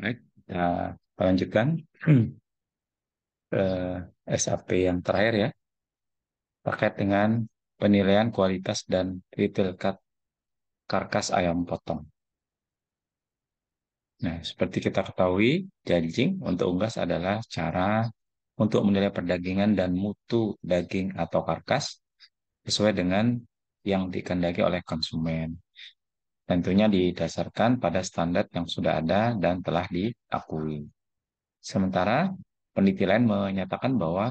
Baik, kita lanjutkan ke SAP yang terakhir ya, terkait dengan penilaian kualitas dan retail cut karkas ayam potong. Nah, seperti kita ketahui, judging untuk unggas adalah cara untuk menilai perdagingan dan mutu daging atau karkas sesuai dengan yang dikehendaki oleh konsumen. Tentunya didasarkan pada standar yang sudah ada dan telah diakui. Sementara peneliti lain menyatakan bahwa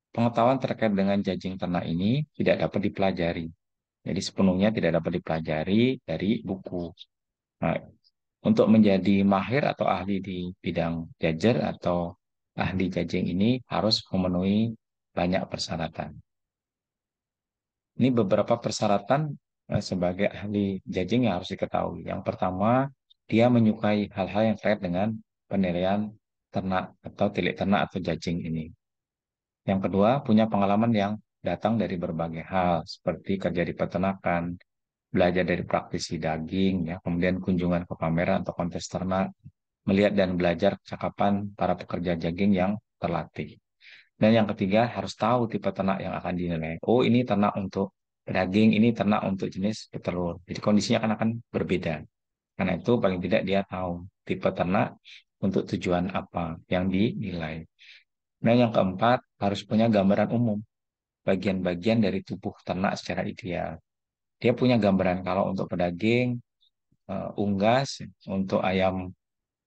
pengetahuan terkait dengan cacing ternak ini tidak dapat dipelajari. Jadi sepenuhnya tidak dapat dipelajari dari buku. Nah, untuk menjadi mahir atau ahli di bidang jajar atau ahli cacing ini harus memenuhi banyak persyaratan. Ini beberapa persyaratan sebagai ahli judging yang harus diketahui. Yang pertama, dia menyukai hal-hal yang terkait dengan penilaian ternak atau tilik ternak atau judging ini. Yang kedua, punya pengalaman yang datang dari berbagai hal, seperti kerja di peternakan, belajar dari praktisi daging, ya, kemudian kunjungan ke pameran atau kontes ternak, melihat dan belajar cakapan para pekerja daging yang terlatih. Dan yang ketiga, harus tahu tipe ternak yang akan dinilai. Oh, ini ternak untuk daging, ini ternak untuk jenis petelur. Jadi kondisinya akan berbeda. Karena itu paling tidak dia tahu tipe ternak untuk tujuan apa yang dinilai. Nah, yang keempat, harus punya gambaran umum bagian-bagian dari tubuh ternak secara ideal. Dia punya gambaran kalau untuk pedaging, unggas, untuk ayam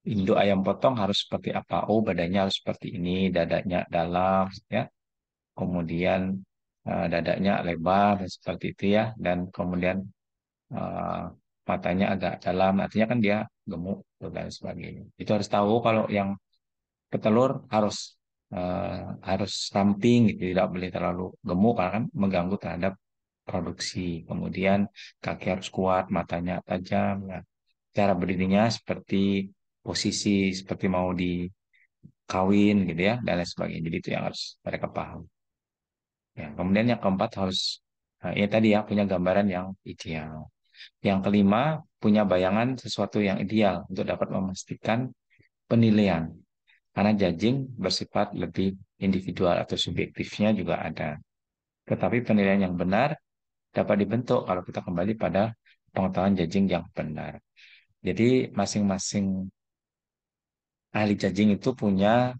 induk ayam potong harus seperti apa. Oh, badannya harus seperti ini, dadanya dalam, ya. Kemudian dadanya lebar dan seperti itu ya. Dan kemudian eh, matanya agak dalam. Artinya kan dia gemuk dan sebagainya. Itu harus tahu kalau yang petelur harus ramping gitu, tidak boleh terlalu gemuk karena kan mengganggu terhadap produksi. Kemudian kaki harus kuat, matanya tajam. Ya. Cara berdirinya seperti posisi seperti mau dikawin gitu ya dan lain sebagainya. Jadi itu yang harus mereka paham. Ya, kemudian yang keempat harus ya tadi ya punya gambaran yang ideal. Yang kelima punya bayangan sesuatu yang ideal untuk dapat memastikan penilaian. Karena judging bersifat lebih individual atau subjektifnya juga ada. Tetapi penilaian yang benar dapat dibentuk kalau kita kembali pada pengetahuan judging yang benar. Jadi masing-masing ahli judging itu punya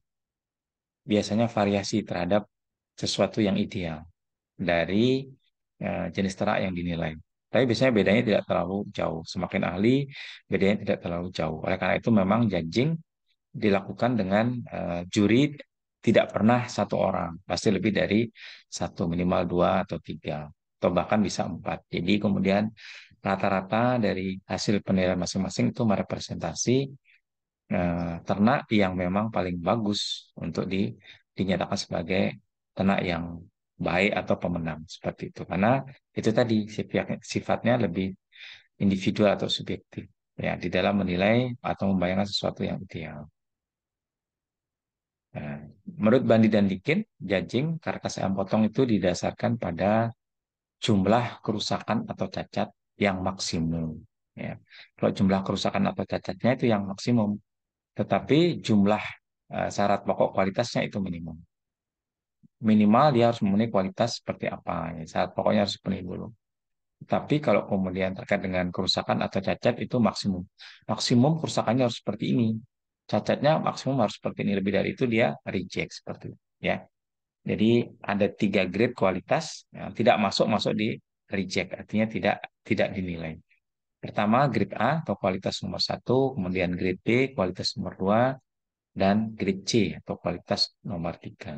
biasanya variasi terhadap sesuatu yang ideal dari jenis ternak yang dinilai. Tapi biasanya bedanya tidak terlalu jauh. Semakin ahli, bedanya tidak terlalu jauh. Oleh karena itu memang judging dilakukan dengan juri tidak pernah satu orang, pasti lebih dari satu, minimal dua atau tiga, atau bahkan bisa empat. Jadi kemudian rata-rata dari hasil penilaian masing-masing itu merepresentasi ternak yang memang paling bagus untuk dinyatakan sebagai ternak yang baik atau pemenang seperti itu. Karena itu tadi sifatnya lebih individual atau subjektif ya di dalam menilai atau membayangkan sesuatu yang ideal. Nah, menurut Bandi dan Dikin, judging karkas ayam potong itu didasarkan pada jumlah kerusakan atau cacat yang maksimum. Ya. Kalau jumlah kerusakan atau cacatnya itu yang maksimum, tetapi jumlah syarat pokok kualitasnya itu minimum. Minimal dia harus memenuhi kualitas seperti apa. Ya. Syarat pokoknya harus dipenuhi dulu. Tapi kalau kemudian terkait dengan kerusakan atau cacat itu maksimum. Maksimum kerusakannya harus seperti ini. Cacatnya maksimum harus seperti ini. Lebih dari itu dia reject seperti itu. Ya. Jadi ada tiga grade kualitas yang tidak masuk masuk di reject. Artinya tidak tidak dinilai. Pertama grade A atau kualitas nomor satu, kemudian grade B kualitas nomor dua, dan grade C atau kualitas nomor tiga.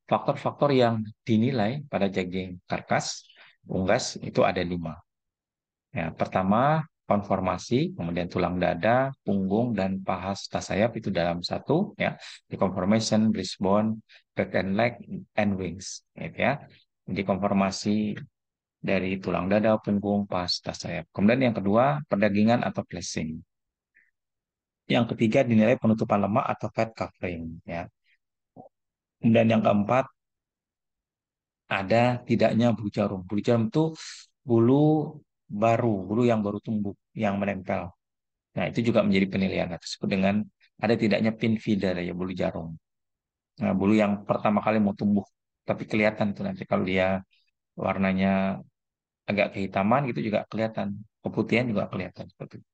Faktor-faktor yang dinilai pada daging karkas unggas itu ada lima. Ya, pertama, konformasi, kemudian tulang dada, punggung, dan paha serta sayap itu dalam satu, ya. Di conformation, breastbone, back and leg, and wings, gitu ya. Jadi konformasi dari tulang dada, punggung, paha serta sayap. Kemudian yang kedua, perdagingan atau fleshing. Yang ketiga dinilai penutupan lemak atau fat covering, ya. Kemudian yang keempat ada tidaknya bulu jarum. Bulu jarum itu bulu baru, bulu yang baru tumbuh, yang menempel. Nah, itu juga menjadi penilaian. Nah, tersebut dengan ada tidaknya pin feeder ya bulu jarum. Nah, bulu yang pertama kali mau tumbuh, tapi kelihatan tuh nanti kalau dia warnanya agak kehitaman gitu juga kelihatan, keputihan juga kelihatan seperti itu.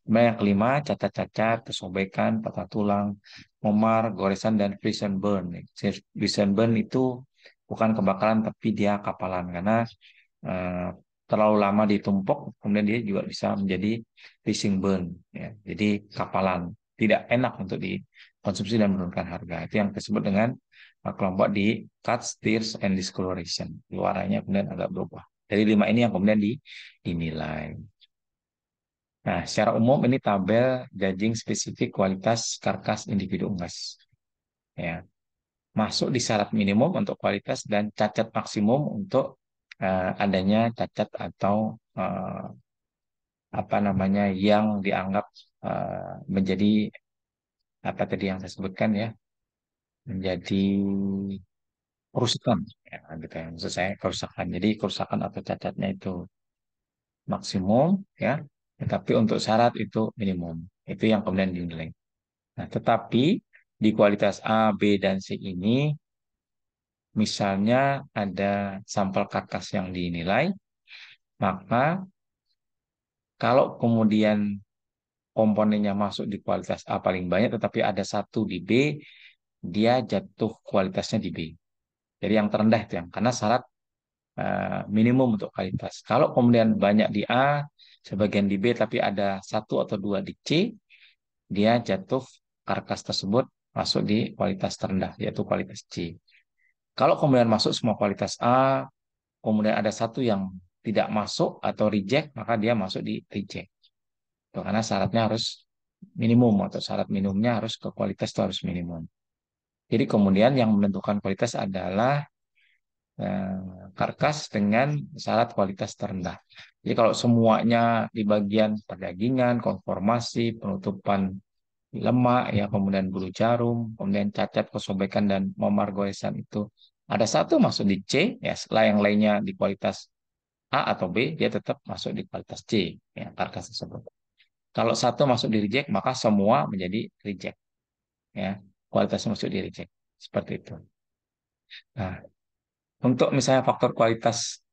Kemudian yang kelima, cacat-cacat, kesobekan, patah tulang, memar, goresan, dan freeze and burn. Freeze and burn itu bukan kebakaran, tapi dia kapalan. Karena eh, terlalu lama ditumpuk, kemudian dia juga bisa menjadi freezing burn. Ya. Jadi kapalan. Tidak enak untuk dikonsumsi dan menurunkan harga. Itu yang disebut dengan kelompok di cuts, tears, and discoloration. Warnanya kemudian agak berubah. Dari lima ini yang kemudian dinilai. Nah, secara umum ini tabel judging spesifik kualitas karkas individu unggas. Ya, masuk di syarat minimum untuk kualitas dan cacat maksimum untuk adanya cacat atau eh, apa namanya yang dianggap menjadi apa tadi yang saya sebutkan ya, menjadi kerusakan. Ya, gitu ya. Maksud saya kerusakan. Jadi kerusakan atau cacatnya itu maksimum ya, tetapi untuk syarat itu minimum. Itu yang kemudian dinilai. Nah, tetapi di kualitas A, B, dan C ini, misalnya ada sampel karkas yang dinilai, maka kalau kemudian komponennya masuk di kualitas A paling banyak, tetapi ada satu di B, dia jatuh kualitasnya di B. Jadi yang terendah itu yang, karena syarat minimum untuk kualitas. Kalau kemudian banyak di A, sebagian di B, tapi ada satu atau dua di C, dia jatuh karkas tersebut masuk di kualitas terendah, yaitu kualitas C. Kalau kemudian masuk semua kualitas A, kemudian ada satu yang tidak masuk atau reject, maka dia masuk di reject. Tuh, karena syaratnya harus minimum atau syarat minimumnya harus ke kualitas itu harus minimum. Jadi kemudian yang menentukan kualitas adalah karkas dengan syarat kualitas terendah. Jadi kalau semuanya di bagian perdagingan, konformasi, penutupan lemak, ya kemudian bulu jarum, kemudian cacat, kesobekan dan memar goresan itu ada satu masuk di C, ya setelah yang lainnya di kualitas A atau B, dia tetap masuk di kualitas C, ya karkas tersebut. Kalau satu masuk di reject, maka semua menjadi reject, ya kualitasnya masuk di reject, seperti itu. Nah, untuk misalnya faktor kualitas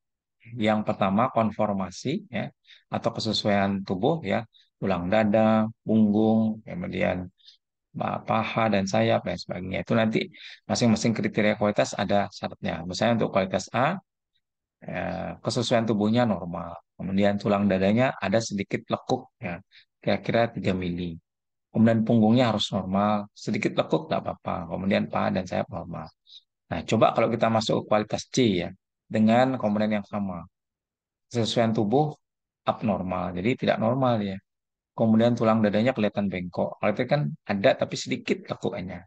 yang pertama konformasi, ya atau kesesuaian tubuh, ya tulang dada, punggung, kemudian paha dan sayap dan sebagainya. Itu nanti masing-masing kriteria kualitas ada syaratnya. Misalnya untuk kualitas A, kesesuaian tubuhnya normal. Kemudian tulang dadanya ada sedikit lekuk, ya kira-kira 3 mili. Kemudian punggungnya harus normal, sedikit lekuk nggak apa-apa. Kemudian paha dan sayap normal. Nah, coba kalau kita masuk ke kualitas C ya, dengan komponen yang sama. Kesesuaian tubuh abnormal, jadi tidak normal ya. Kemudian tulang dadanya kelihatan bengkok. Kalau itu kan ada tapi sedikit lekukannya.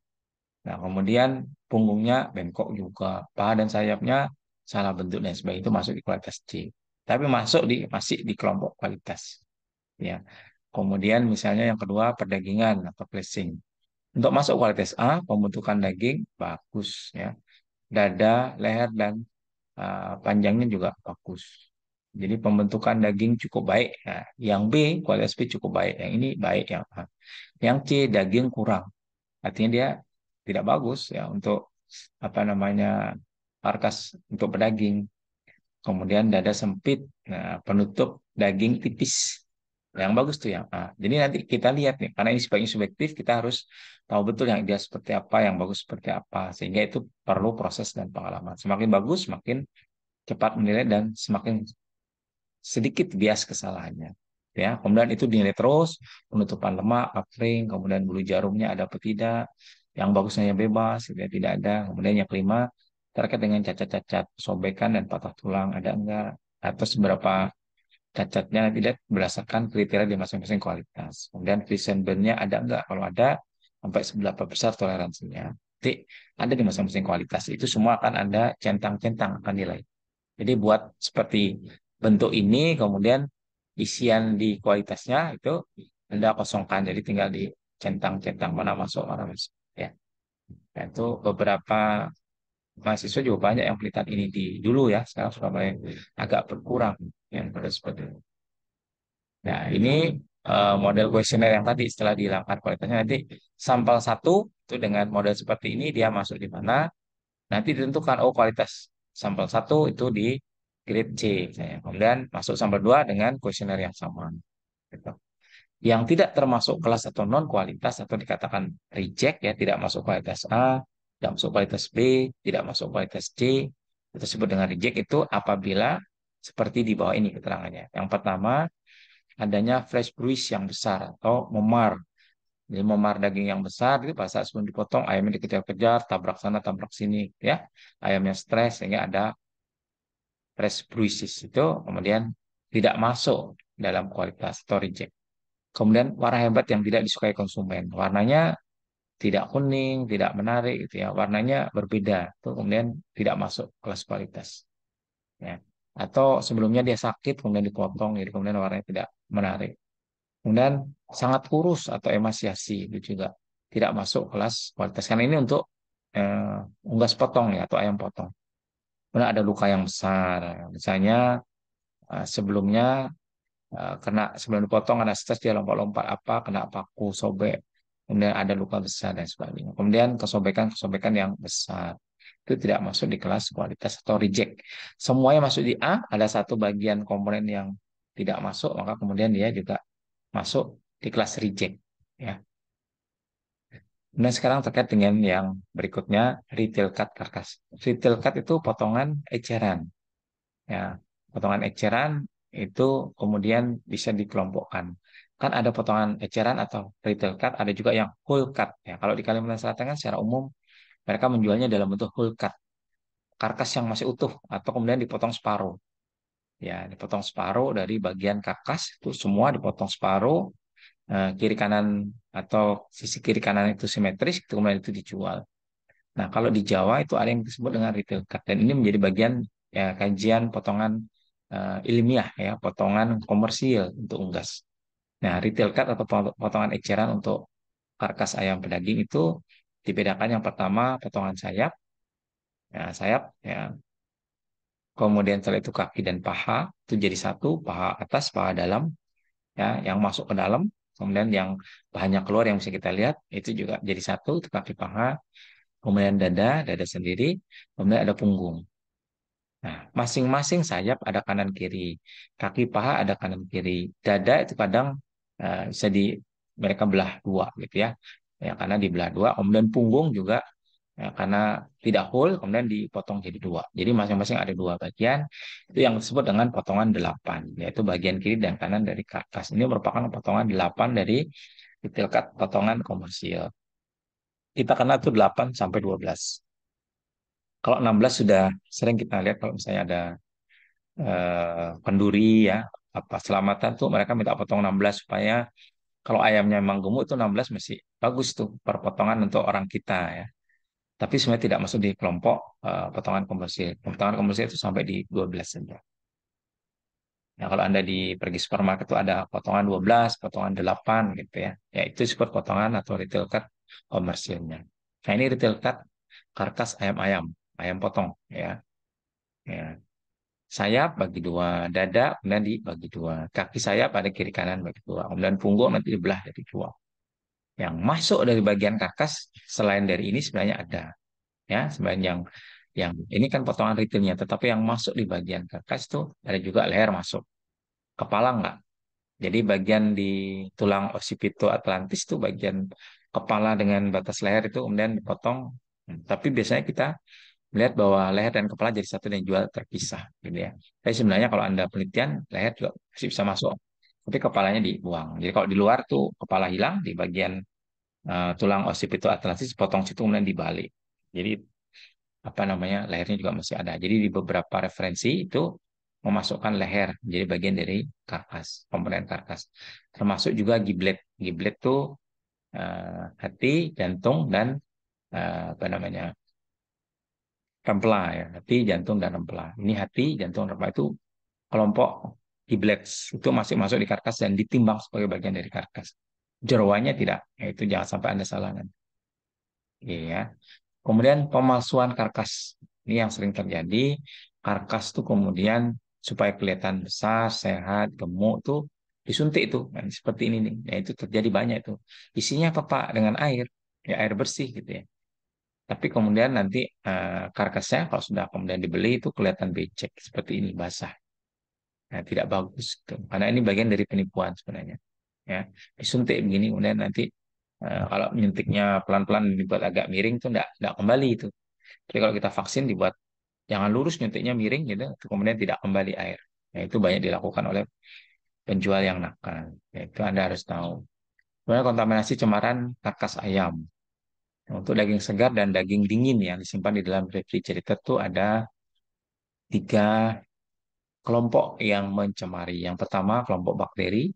Nah, kemudian punggungnya bengkok juga, paha dan sayapnya salah bentuk dan sebagainya itu masuk di kualitas C. Tapi masuk di masih di kelompok kualitas. Ya. Kemudian misalnya yang kedua perdagingan atau placing. Untuk masuk kualitas A, pembentukan daging bagus ya. Dada, leher dan panjangnya juga bagus. Jadi pembentukan daging cukup baik. Nah, yang B, kualitas B cukup baik. Yang ini baik yang A. Yang C, daging kurang. Artinya dia tidak bagus ya untuk apa namanya karkas untuk pedaging. Kemudian dada sempit, nah, penutup daging tipis. Yang bagus tuh yang A. Jadi nanti kita lihat nih, karena ini sebagai subjektif, kita harus tahu betul yang dia seperti apa, yang bagus seperti apa. Sehingga itu perlu proses dan pengalaman. Semakin bagus, semakin cepat menilai dan semakin sedikit bias kesalahannya. Ya, kemudian itu dinilai terus, penutupan lemak, covering, kemudian bulu jarumnya ada apa tidak, yang bagusnya bebas, tidak ada. Kemudian yang kelima, terkait dengan cacat-cacat, sobekan dan patah tulang ada enggak, atau seberapa cacatnya tidak berdasarkan kriteria di masing-masing kualitas. Kemudian burn-nya ada enggak, kalau ada, sampai seberapa besar toleransinya. Jadi ada di masing-masing kualitas. Itu semua akan ada centang-centang akan nilai. Jadi buat seperti bentuk ini, kemudian isian di kualitasnya itu Anda kosongkan. Jadi tinggal dicentang-centang mana masuk, mana masuk. Ya, dan itu beberapa mahasiswa juga banyak yang pelitian ini di dulu ya. Sekarang sudah mulai agak berkurang yang pada seperti itu. Nah, ini model kuesioner yang tadi setelah dihilangkan kualitasnya nanti sampel satu itu dengan model seperti ini dia masuk di mana nanti ditentukan oh kualitas sampel satu itu di grade C misalnya. Kemudian masuk sampel 2 dengan kuesioner yang sama gitu. Yang tidak termasuk kelas atau non kualitas atau dikatakan reject ya tidak masuk kualitas A, tidak masuk kualitas B, tidak masuk kualitas C itu disebut dengan reject itu apabila seperti di bawah ini keterangannya. Yang pertama adanya flash bruise yang besar atau memar. Jadi memar daging yang besar itu pada saat sebelum dipotong ayamnya dikejar-kejar, tabrak sana, tabrak sini, ya. Ayamnya stres sehingga ada flash bruises itu kemudian tidak masuk dalam kualitas atau reject. Kemudian warna hebat yang tidak disukai konsumen, warnanya tidak kuning, tidak menarik, gitu ya. Warnanya berbeda, itu kemudian tidak masuk kelas kualitas, ya. Atau sebelumnya dia sakit kemudian dipotong, jadi kemudian warnanya tidak menarik. Kemudian sangat kurus atau emasiasi itu juga tidak masuk kelas kualitas. Karena ini untuk unggas potong ya atau ayam potong. Kemudian ada luka yang besar. Misalnya sebelumnya kena sebelum dipotong ada stres dia lompat-lompat apa kena paku sobek. Kemudian ada luka besar dan sebagainya. Kemudian kesobekan-kesobekan yang besar itu tidak masuk di kelas kualitas atau reject. Semuanya masuk di A, ada satu bagian komponen yang tidak masuk, maka kemudian dia juga masuk di kelas reject. Ya. Nah, sekarang terkait dengan yang berikutnya, retail cut karkas. Retail cut itu potongan eceran. Ya, potongan eceran itu kemudian bisa dikelompokkan. Kan ada potongan eceran atau retail cut, ada juga yang whole cut. Ya, kalau di Kalimantan Selatan kan secara umum mereka menjualnya dalam bentuk whole cut, karkas yang masih utuh atau kemudian dipotong separuh. Ya, dipotong separuh dari bagian karkas itu semua dipotong separuh kiri kanan atau sisi kiri kanan itu simetris, itu kemudian itu dijual. Nah, kalau di Jawa itu ada yang disebut dengan retail cut dan ini menjadi bagian ya kajian potongan ilmiah ya, potongan komersil untuk unggas. Nah, retail cut atau potongan eceran untuk karkas ayam pedaging itu dibedakan yang pertama potongan sayap, ya sayap ya. Kemudian setelah itu kaki dan paha itu jadi satu, paha atas, paha dalam ya yang masuk ke dalam. Kemudian yang bahannya keluar yang bisa kita lihat itu juga jadi satu, itu kaki paha, kemudian dada sendiri, kemudian ada punggung. Nah, masing-masing sayap ada kanan kiri, kaki paha ada kanan kiri, dada itu kadang bisa di mereka belah dua gitu ya, ya karena dibelah dua. Kemudian punggung juga ya, karena tidak whole, kemudian dipotong jadi dua. Jadi masing-masing ada dua bagian. Itu yang disebut dengan potongan delapan, yaitu bagian kiri dan kanan dari karkas. Ini merupakan potongan delapan dari detail cut potongan komersil. Kita kenal itu 8 sampai 12. Kalau 16 sudah sering kita lihat kalau misalnya ada kenduri ya, apa selamatan tuh mereka minta potong 16 supaya kalau ayamnya memang gemuk itu 16 masih bagus tuh per potongan untuk orang kita ya. Tapi sebenarnya tidak masuk di kelompok potongan komersil. Potongan komersil itu sampai di 12 saja. Nah, kalau Anda pergi supermarket itu ada potongan 12, potongan 8 gitu ya. Ya itu disebut potongan atau retail cut komersilnya. Nah, ini retail cut karkas ayam-ayam, ayam potong ya. Ya. Sayap bagi dua, dada kemudian dibagi dua. Kaki sayap ada kiri kanan bagi dua. Kemudian punggung nanti dibelah dari dua. Yang masuk dari bagian karkas selain dari ini sebenarnya ada ya, selain yang ini kan potongan retailnya, tetapi yang masuk di bagian karkas itu ada juga leher masuk, kepala enggak. Jadi bagian di tulang occipito atlantis itu bagian kepala dengan batas leher itu kemudian dipotong. Tapi biasanya kita melihat bahwa leher dan kepala jadi satu dan jual terpisah gitu ya. Tapi sebenarnya kalau Anda penelitian leher juga masih bisa masuk. Tapi kepalanya dibuang. Jadi kalau di luar tuh kepala hilang di bagian tulang occipito atlantis potong situ kemudian dibalik. Jadi apa namanya lehernya juga masih ada. Jadi di beberapa referensi itu memasukkan leher jadi bagian dari karkas, komponen karkas. Termasuk juga giblet. Giblet tuh hati, jantung dan apa namanya rempela ya. Hati, jantung dan rempela. Ini hati, jantung, rempela itu kelompok giblets itu masih masuk di karkas dan ditimbang sebagai bagian dari karkas. Jeroannya tidak. Itu jangan sampai Anda salah nanti. Iya. Kemudian pemalsuan karkas. Ini yang sering terjadi. Karkas tuh kemudian supaya kelihatan besar, sehat, gemuk tuh disuntik itu kan, seperti ini nih. Ya itu terjadi banyak itu. Isinya apa Pak? Dengan air, ya air bersih gitu ya. Tapi kemudian nanti karkasnya kalau sudah kemudian dibeli itu kelihatan becek seperti ini basah. Nah, tidak bagus gitu. Karena ini bagian dari penipuan sebenarnya. Ya, disuntik begini kemudian nanti kalau nyuntiknya pelan-pelan dibuat agak miring tuh enggak kembali itu. Jadi kalau kita vaksin dibuat jangan lurus nyuntiknya miring gitu, kemudian tidak kembali air. Nah, itu banyak dilakukan oleh penjual yang nakal. Ya, itu Anda harus tahu. Kemudian kontaminasi cemaran karkas ayam. Nah, untuk daging segar dan daging dingin yang disimpan di dalam refrigerator itu ada tiga kelompok yang mencemari. Yang pertama kelompok bakteri,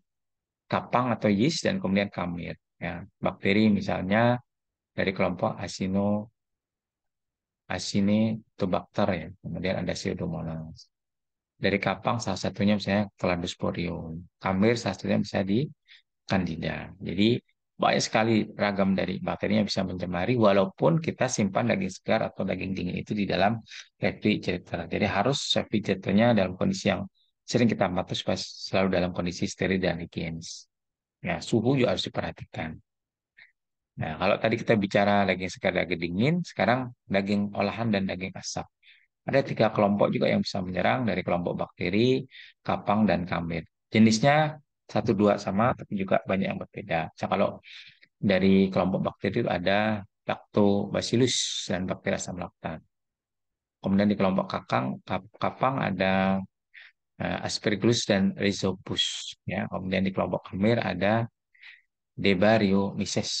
kapang atau yeast, dan kemudian kamir. Ya, bakteri misalnya dari kelompok Acinetobacter ya. Kemudian ada Pseudomonas. Dari kapang salah satunya misalnya Cladosporium. Kamir salah satunya bisa di Candida. Jadi banyak sekali ragam dari bakterinya bisa mencemari walaupun kita simpan daging segar atau daging dingin itu di dalam refrigerator. Jadi harus refrigeratornya dalam kondisi yang sering kita pantau supaya selalu dalam kondisi steril dan higienis. Ya, suhu juga harus diperhatikan. Nah, kalau tadi kita bicara daging segar, daging dingin, sekarang daging olahan dan daging asap. Ada tiga kelompok juga yang bisa menyerang dari kelompok bakteri, kapang, dan kamir. Jenisnya satu dua sama, tapi juga banyak yang berbeda. Nah, kalau dari kelompok bakteri itu ada Lactobacillus dan bakteri asam laktat. Kemudian di kelompok kapang ada Aspergillus dan Rhizopus. Ya, kemudian di kelompok kamir ada Debaryomices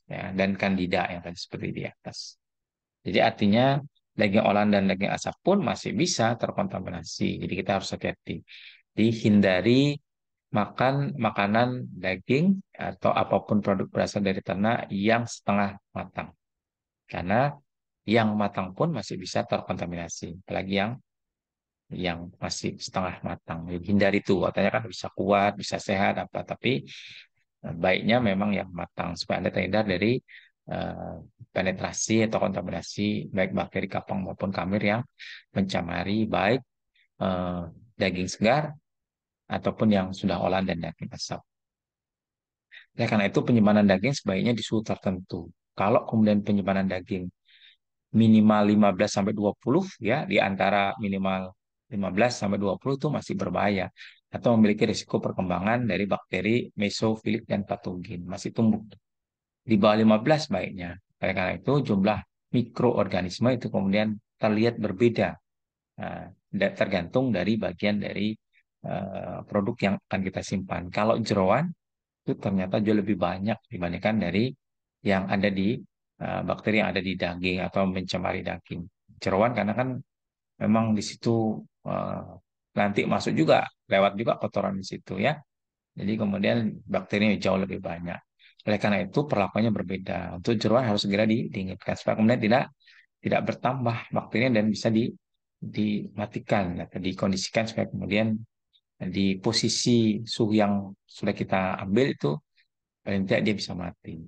ya, dan Candida yang tadi seperti di atas. Jadi artinya daging olahan dan daging asap pun masih bisa terkontaminasi. Jadi kita harus hati-hati. Dihindari makan makanan daging atau apapun produk berasal dari ternak yang setengah matang. Karena yang matang pun masih bisa terkontaminasi. Apalagi yang masih setengah matang. Jadi hindari itu. Katanya kan bisa kuat, bisa sehat apa. Tapi baiknya memang yang matang supaya Anda terhindar dari eh, penetrasi atau kontaminasi baik bakteri kapang maupun kamir yang mencemari baik eh, daging segar ataupun yang sudah olahan dan daging asap. Oleh karena itu penyimpanan daging sebaiknya di suhu tertentu. Kalau kemudian penyimpanan daging minimal 15 sampai 20 ya di antara minimal 15 sampai 20 itu masih berbahaya atau memiliki risiko perkembangan dari bakteri mesofilik dan patogen masih tumbuh. Di bawah 15 baiknya. Oleh karena itu jumlah mikroorganisme itu kemudian terlihat berbeda. Nah, tergantung dari bagian dari produk yang akan kita simpan. Kalau jeroan itu ternyata jauh lebih banyak dibandingkan dari yang ada di bakteri yang ada di daging atau mencemari daging. Jeroan karena kan memang di situ eh, nanti masuk juga lewat juga kotoran di situ ya. Jadi kemudian bakterinya jauh lebih banyak. Oleh karena itu perlakuannya berbeda. Untuk jeroan harus segera didinginkan supaya kemudian tidak bertambah bakterinya dan bisa dimatikan atau dikondisikan supaya kemudian di posisi suhu yang sudah kita ambil itu paling tidak dia bisa mati.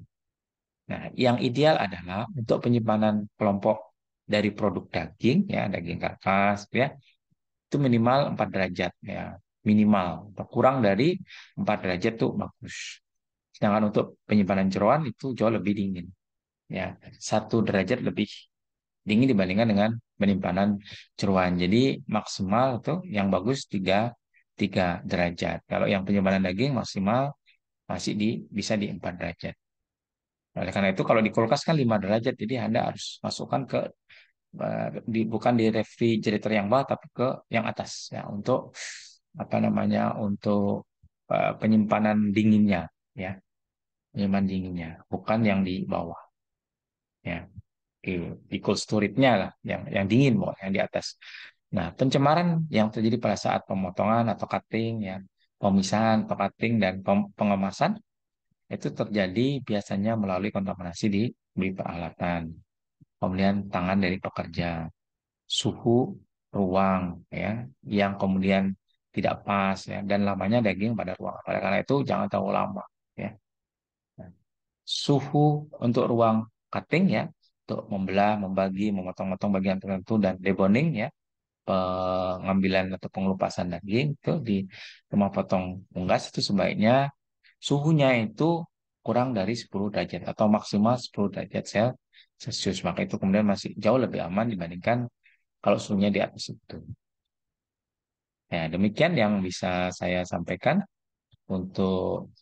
Nah, yang ideal adalah untuk penyimpanan kelompok dari produk daging ya, daging karkas ya, itu minimal 4 derajat ya, minimal. Kurang dari 4 derajat tuh bagus. Sedangkan untuk penyimpanan jeroan itu jauh lebih dingin ya, 1 derajat lebih dingin dibandingkan dengan penyimpanan jeroan. Jadi maksimal tuh yang bagus 3 derajat. Kalau yang penyimpanan daging maksimal masih bisa di 4 derajat. Oleh karena itu kalau di kulkas kan 5 derajat, jadi Anda harus masukkan ke bukan di refrigerator yang bawah tapi ke yang atas ya untuk apa namanya untuk penyimpanan dinginnya ya, penyimpanan dinginnya bukan yang di bawah ya. Di cold storage-nya lah yang dingin mau yang di atas. Nah, pencemaran yang terjadi pada saat pemotongan atau cutting ya, pemisahan atau cutting dan pengemasan itu terjadi biasanya melalui kontaminasi di peralatan, kemudian tangan dari pekerja, suhu ruang ya, yang kemudian tidak pas ya, dan lamanya daging pada ruangan. Oleh karena itu jangan terlalu lama ya. Nah, suhu untuk ruang cutting ya, untuk membelah, membagi, memotong-motong bagian tertentu dan deboning ya, pengambilan atau pengelupasan daging itu di rumah potong unggas itu sebaiknya suhunya itu kurang dari 10 derajat atau maksimal 10 derajat Celcius. Maka itu kemudian masih jauh lebih aman dibandingkan kalau suhunya di atas itu. Ya, demikian yang bisa saya sampaikan untuk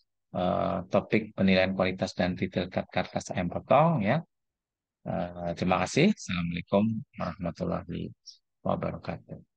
topik penilaian kualitas dan detail karkas ayam potong ya. Terima kasih. Assalamualaikum warahmatullahi wabarakatuh.